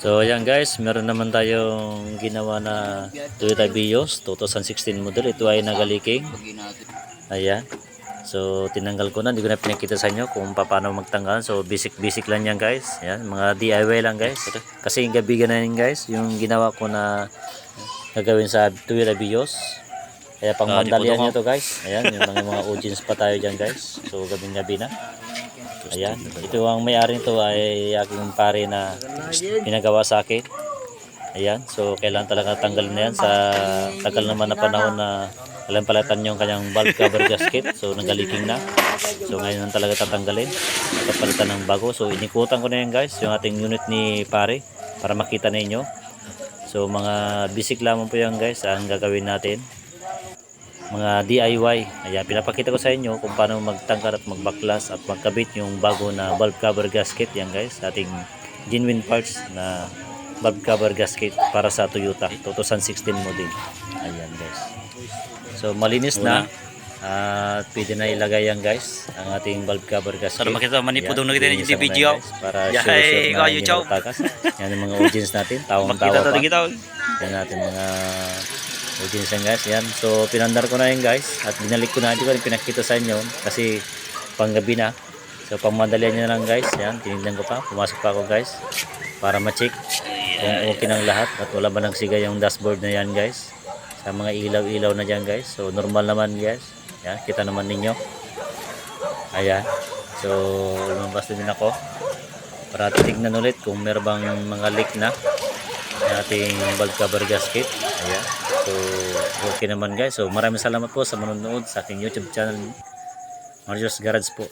So ayan guys, meron naman tayong ginawa na Toyota Vios 2016 model. Ito ay nagaliking. Ayan. So tinanggal ko na, hindi ko na pinakita sa inyo kung paano magtanggal. So basic lang yan guys. Ayan, mga DIY lang guys. Kasi yung gabi na yun guys, yung ginawa ko na gagawin sa Toyota Vios. Kaya pang mandalian nyo to guys. Ayan, yung mga audience pa tayo dyan guys. So gabi na. Ayan, ito ang may-ari nito ay aking pare na pinagawa sa akin. Ayan, so kailangan talaga tanggalin na yan sa tagal naman na panahon na kailangan palatan yung kanyang valve cover gasket. So nagaliking na. So ngayon lang talaga tatanggalin. Kapalitan ng bago. So inikutan ko na yan guys, yung ating unit ni pare para makita ninyo. So mga basic lamang po yan guys ang gagawin natin. Mga DIY. Ayan, pinapakita ko sa inyo kung paano magtanggal at magbaklas at magkabit yung bago na valve cover gasket. Yan guys, ating genuine parts na valve cover gasket para sa Toyota 2016 model. Ayan guys. So malinis na at pwede na ilagay yan guys ang ating valve cover gasket. Para makita manipudong na kita Ayan, yung video. para sure na hindi natakas. Yan ang mga audience natin, tawang-tawa pa. Yan natin mga audience yan guys. Yan. So pinandar ko na yun guys at binalik ko na, hindi ko rin pinakita sa inyo kasi panggabi na. So pangmadalian nyo na lang guys. Yan, tinignan ko pa, pumasok pa ako guys para ma-check kung okay ng lahat at wala ba nagsiga yung dashboard na yan guys sa mga ilaw-ilaw na dyan guys. So normal naman guys. Yan, kita naman ninyo. Ayan. So lumabas din ako para titignan ulit kung meron bang mga leak na ating valve cover gasket. Ayan. So okay naman guys. So maraming salamat po sa manonood sa aking YouTube channel, Mario's Garage po.